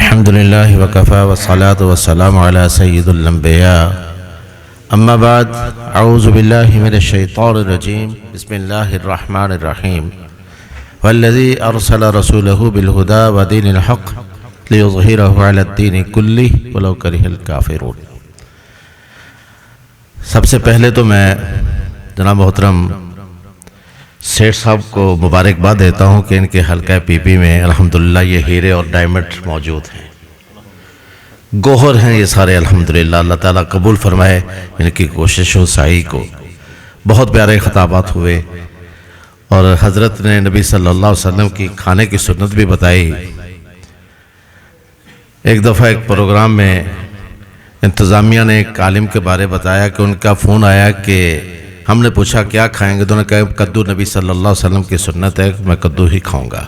अल्हम्दुलिल्लाहि वकफ़ा वस्सलातु वस्सलामु अला सय्यिदिल अंबिया अम्मा बाद अऊज़ु बिल्लाहि मिनश शैतानिर रजीम बिस्मिल्लाहिर रहमानिर रहीम वल्लज़ी अरसला रसूलहु बिल हुदा व दीनिल हक़ लियुज़हिरहु अलद्दीनि कुल्लिहि वलौ करिहल काफ़िरून। सबसे पहले तो मैं जनाब मोहतरम सेठ साहब को मुबारकबाद देता हूँ कि इनके हल्का पीपी में अल्हम्दुलिल्लाह ये हीरे और डायमंड मौजूद हैं, गोहर हैं ये सारे। अल्हम्दुलिल्लाह अल्लाह ताला कबूल फरमाए इनकी कोशिशों साई को। बहुत प्यारे खिताबात हुए और हज़रत ने नबी सल्लल्लाहु अलैहि वसल्लम की खाने की सुन्नत भी बताई। एक दफ़ा एक प्रोग्राम में इंतज़ामिया ने एक आलिम के बारे बताया कि उनका फ़ोन आया कि हमने पूछा क्या खाएंगे, तो उन्होंने कहा कद्दू नबी सल्लल्लाहु अलैहि वसल्लम की सुन्नत है, मैं कद्दू ही खाऊंगा।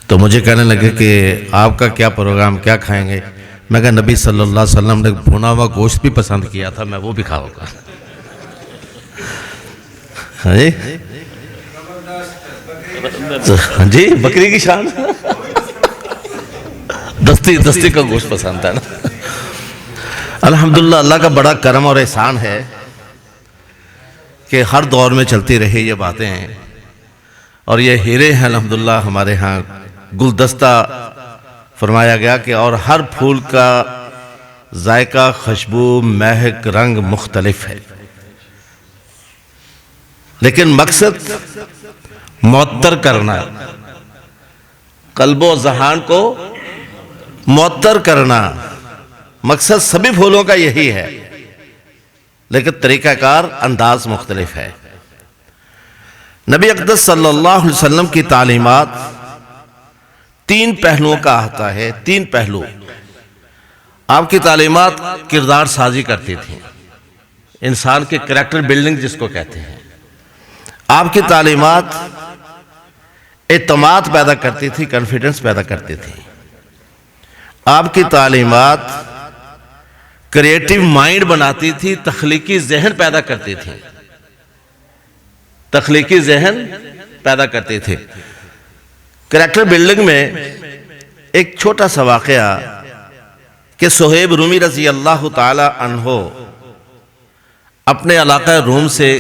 तो मुझे कहने लगे कि आपका क्या प्रोग्राम, क्या खाएंगे? मैं कहा नबी सल्लल्लाहु अलैहि वसल्लम ने भुना हुआ गोश्त भी पसंद किया था, मैं वो भी खाऊंगा। हाँ जी, बकरी की शान दस्ती दस्ती का गोश्त पसंद है ना। अल्हम्दुलिल्लाह अल्लाह का बड़ा करम और एहसान है कि हर दौर में चलती रही ये बातें हैं। और ये हीरे हैं अल्हम्दुलिल्लाह, हमारे यहाँ गुलदस्ता फरमाया गया कि और हर फूल का जायका, खुशबू, महक, रंग मुख्तलिफ है, लेकिन मकसद मुअत्तर करना, कल्बो ज़हान को मुअत्तर करना, मकसद सभी फूलों का यही है, लेकिन तरीक़ाकार अंदाज मुख्तलिफ है। नबी अक़दस सल्लल्लाहु अलैहि वसल्लम की तालीमात तीन पहलुओं का आता है। तीन पहलू आपकी तालीमात किरदार साजी करती थी, इंसान के करैक्टर बिल्डिंग जिसको कहते हैं। आपकी तालीमात एतमाद पैदा करती थी, कॉन्फिडेंस पैदा करती थी। आपकी तालीमात क्रिएटिव माइंड बनाती थी, तख्लीकी जहन पैदा करती थी, तख्लीकी जहन पैदा करती थी। करैक्टर बिल्डिंग में एक छोटा सा वाक़या कि सुहेब रूमी रज़ी अल्लाह ताला अन्हो अपने इलाक़ा रूम से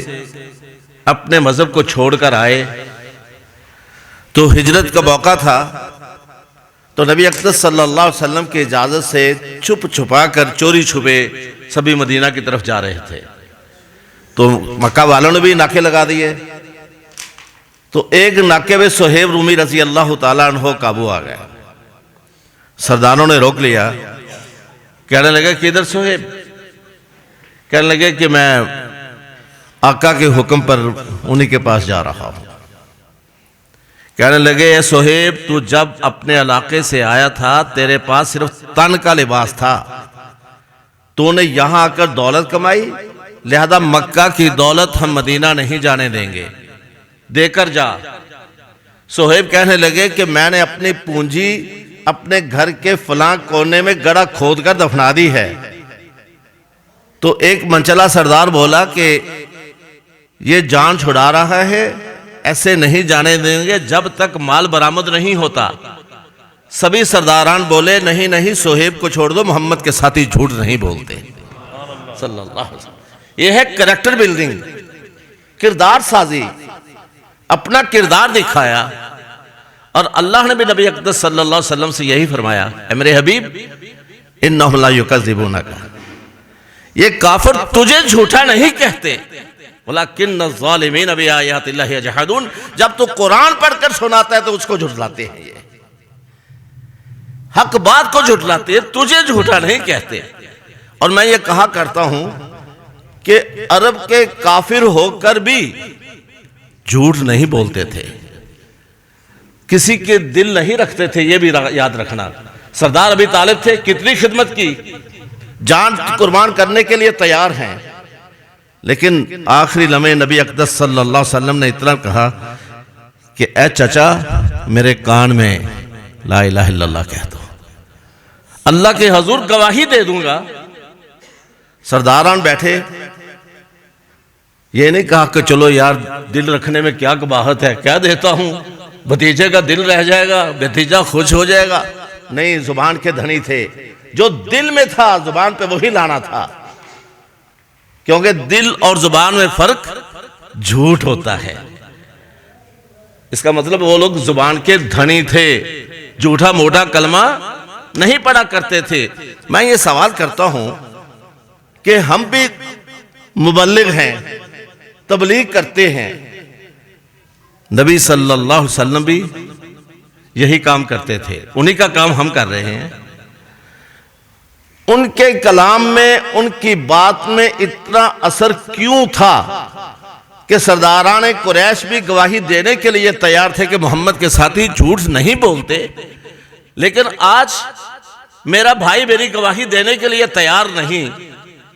अपने मज़हब को छोड़कर आए, तो हिजरत का मौका था। तो नबी अक़दस सल्लल्लाहु अलैहि वसल्लम की इजाज़त से छुप छुपा कर, चोरी छुपे सभी मदीना की तरफ जा रहे थे। तो मक्का वालों ने भी नाके लगा दिए। तो एक नाके में सुहेब रूमी रज़ी अल्लाह ताला अन्हो काबू आ गया। सरदारों ने रोक लिया, कहने लगे किधर सुहेब? कहने लगे कि मैं आका के हुक्म पर उन्हीं के पास जा रहा हूं। कहने लगे सुहेब, तू जब अपने इलाके से आया था तेरे पास सिर्फ तन का लिबास था, तूने यहां आकर दौलत कमाई, लिहाजा मक्का की दौलत हम मदीना नहीं जाने देंगे, देकर जा। सुहेब कहने लगे कि मैंने अपनी पूंजी अपने घर के फलां कोने में गड़ा खोद कर दफना दी है। तो एक मनचला सरदार बोला कि ये जान छुड़ा रहा है, ऐसे नहीं जाने देंगे जब तक माल बरामद नहीं होता। सभी सरदारान बोले नहीं नहीं, सुहेब को छोड़ दो, मोहम्मद के साथी झूठ नहीं बोलते सल्लल्लाहु अलैहि वसल्लम। यह है करैक्टर बिल्डिंग, किरदार साजी, अपना किरदार दिखाया। और अल्लाह ने भी नबी अक़दस सल्लल्लाहु अलैहि वसल्लम से यही फरमाया, ए मेरे हबीब, इन्नहुम ला युकज़्ज़िबूनका, ये काफिर तुझे झूठा नहीं कहते, वलाकिन्न ज़ालिमीन बिआयातिल्लाहि यजहदून, जब तू कुरान पढ़कर सुनाता है तो उसको झुठलाते हैं। ये हक बात को झुठलाते हैं, तुझे झूठा नहीं कहते। और मैं ये कहा करता हूं कि अरब के काफिर होकर भी झूठ नहीं बोलते थे, किसी के दिल नहीं रखते थे, ये भी याद रखना। सरदार अबी तालिब थे, कितनी खिदमत की, जान कुर्बान करने के लिए तैयार हैं, लेकिन आखिरी लम्हे नबी अक़दस सल्लल्लाहु अलैहि वसल्लम ने इतना कहा कि ए चचा, मेरे कान में ला इलाहा इल्लल्लाह कह दो, अल्लाह के हजूर गवाही दे दूंगा। सरदारान बैठे, ये नहीं कहा कि चलो यार दिल रखने में क्या कबाहत है, क्या देता हूं, भतीजे का दिल रह जाएगा, भतीजा खुश हो जाएगा। नहीं, जुबान के धनी थे। जो दिल में था जुबान पे वही लाना था, क्योंकि दिल और जुबान में फर्क झूठ होता है। इसका मतलब वो लोग जुबान के धनी थे, झूठा मोटा कलमा नहीं पढ़ा करते थे। मैं ये सवाल करता हूं कि हम भी मुबल्लिग हैं, तबलीग करते हैं, नबी सल्लल्लाहु अलैहि वसल्लम भी यही काम करते थे, उन्हीं का काम हम कर रहे हैं। उनके कलाम में, उनकी बात में इतना असर क्यों था कि सरदारान कुरैश भी गवाही देने के लिए तैयार थे कि मोहम्मद के साथी झूठ नहीं बोलते। लेकिन आज मेरा भाई मेरी गवाही देने के लिए तैयार नहीं,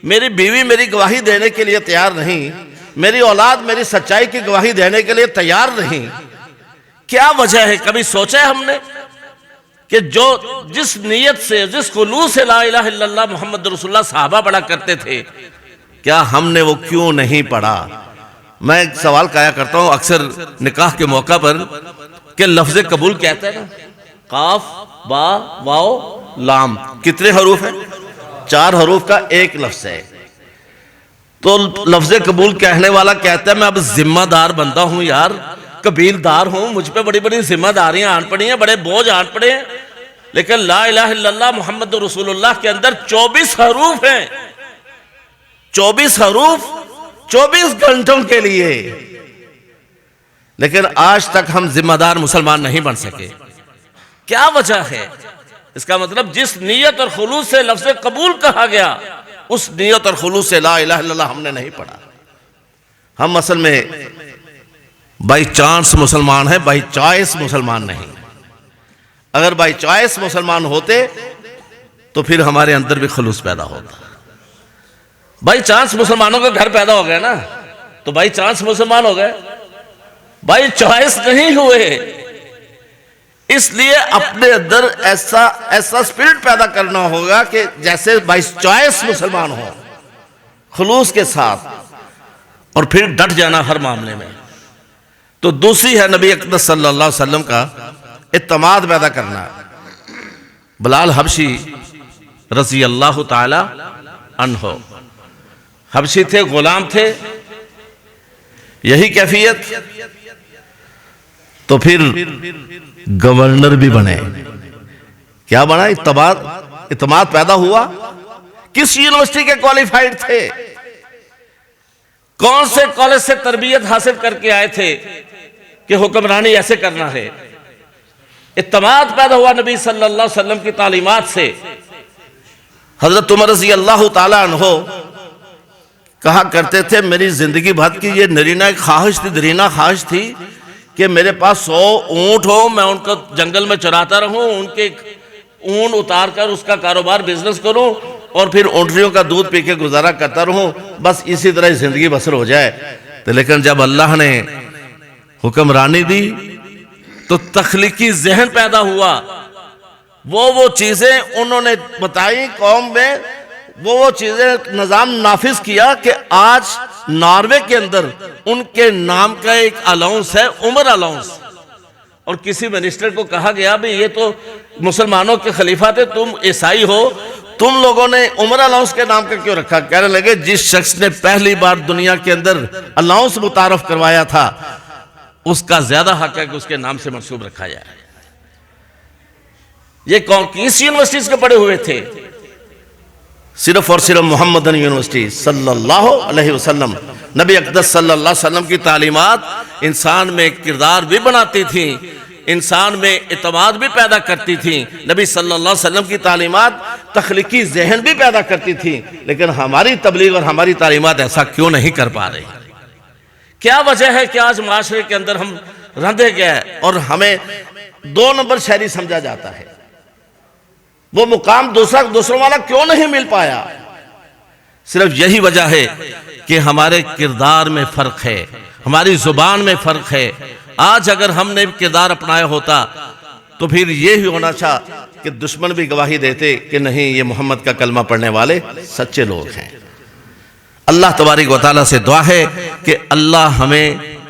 मेरी बीवी मेरी गवाही देने के लिए तैयार नहीं, मेरी औलाद मेरी सच्चाई की गवाही देने के लिए तैयार नहीं। क्या वजह है? कभी सोचा है हमने कि जो जिस नीयत से, जिस खुलूस से ला इलाहा इल्लल्लाह मुहम्मद रसूलुल्लाह साहबा पढ़ा करते थे, क्या हमने वो क्यों नहीं पढ़ा? मैं एक सवाल काया करता हूं अक्सर निकाह के मौका पर कि लफ्ज कबूल कहते हैं ना, काफ बा वाओ लाम, कितने हरूफ है? 4 हरूफ का एक लफ्ज है। तो लफ्ज कबूल कहने वाला कहता है मैं अब जिम्मेदार बंदा हूं यार, कबीलदार हूं, मुझ पे बड़ी बड़ी जिम्मेदारियां आन पड़ी हैं, बड़े बोझ आन पड़े हैं। लेकिन ला इलाहा इल्लल्लाह मुहम्मद रसूलुल्लाह के अंदर 24 हरूफ हैं, 24 हरूफ 24 घंटों के लिए। लेकिन आज तक हम जिम्मेदार मुसलमान नहीं बन सके। क्या वजह है? इसका मतलब जिस नीयत और खुलूस से लफ्ज़ कबूल कहा गया, उस नीयत और खुलूस से ला इलाहा इल्लल्लाह हमने नहीं पढ़ा। हम असल में बाई चांस मुसलमान हैं, बाई चॉइस मुसलमान नहीं। अगर बाई चॉइस मुसलमान होते तो फिर हमारे अंदर भी खुलूस पैदा होता। बाई चांस मुसलमानों का घर पैदा हो गया ना, तो बाई चांस मुसलमान हो गए, बाई चॉइस नहीं हुए। इसलिए अपने अंदर ऐसा स्पिरिट पैदा करना होगा कि जैसे बाई चॉइस मुसलमान हो, खुलूस के साथ, और फिर डट जाना हर मामले में। तो दूसरी है नबी अकरम सल्लल्लाहु अलैहि वसल्लम का इत्तमाद पैदा करना। बिलाल हबशी रज़ी अल्लाह ताला अन्हो, हबशी थे, गुलाम थे, यही कैफियत। तो फिर गवर्नर भी बने। क्या बना? इत्तमाद पैदा हुआ। किस यूनिवर्सिटी के क्वालिफाइड थे? कौन से कॉलेज से तरबियत हासिल करके आए थे कि हुक्मरानी ऐसे करना है? इत्तमाद पैदा हुआ नबी सल्लल्लाहु अलैहि वसल्लम की तालीमात से। हजरत उमर रज़ी अल्लाह ताला अन्हो कहा करते थे, मेरी जिंदगी भर की ये नरीना ख्वाहिश थी कि मेरे पास 100 ऊंट हो, मैं उनको जंगल में चराता रहूं, उनके ऊन उतार कर उसका कारोबार बिजनेस करूं और फिर ऊंटनियों का दूध पी के गुजारा करता रहूं, बस इसी तरह जिंदगी बसर हो जाए। तो लेकिन जब अल्लाह ने हुक्मरानी दी तो तख्लीकी जहन पैदा हुआ। वो चीजें उन्होंने बताई कौम में, वो चीजें निजाम नाफिज किया कि आज नॉर्वे के अंदर उनके नाम का एक अलाउंस है, उमर अलाउंस। और किसी मिनिस्टर को कहा गया भाई ये तो मुसलमानों के खलीफा थे, तुम ईसाई हो, तुम लोगों ने उमर अलाउंस के नाम का क्यों रखा? कहने लगे जिस शख्स ने पहली बार दुनिया के अंदर अलाउंस मुतारफ करवाया था उसका ज्यादा हक है कि उसके नाम से मंसूब रखा जाए। ये कौन किस यूनिवर्सिटीज के पढ़े हुए थे? सिर्फ और सिर्फ मोहम्मदन यूनिवर्सिटी सल्लल्लाहु अलैहि वसल्लम। नबी अक़दस सल्लल्लाहु अलैहि वसल्लम की तालीमात इंसान में किरदार भी बनाती थी, इंसान में इत्तमाद भी पैदा करती थी। नबी सल्लल्लाहु अलैहि वसल्लम की तालीमात तख्लीकी जहन भी पैदा करती थी। लेकिन हमारी तबलीग और हमारी तालीमात ऐसा क्यों नहीं कर पा रही? क्या वजह है कि आज माशरे के अंदर हम रंधे गए और हमें 2 नंबर शहरी समझा जाता है? वो मुकाम दूसरों वाला क्यों नहीं मिल पाया? सिर्फ यही वजह है कि हमारे किरदार में फर्क है, हमारी जुबान में फर्क है। आज अगर हमने किरदार अपनाया होता तो फिर ये ही होना था कि दुश्मन भी गवाही देते कि नहीं, ये मोहम्मद का कलमा पढ़ने वाले सच्चे लोग हैं। अल्लाह तबारक व तआला से दुआ है कि अल्लाह हमें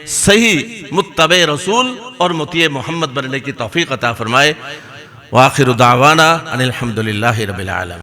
सही मुत्तबे रसूल और मुतिए मोहम्मद बनने की तौफीक अता फरमाए। व आखिरु दावाना अनिल हम्दुलिल्लाहि रब्बिल आलमीन।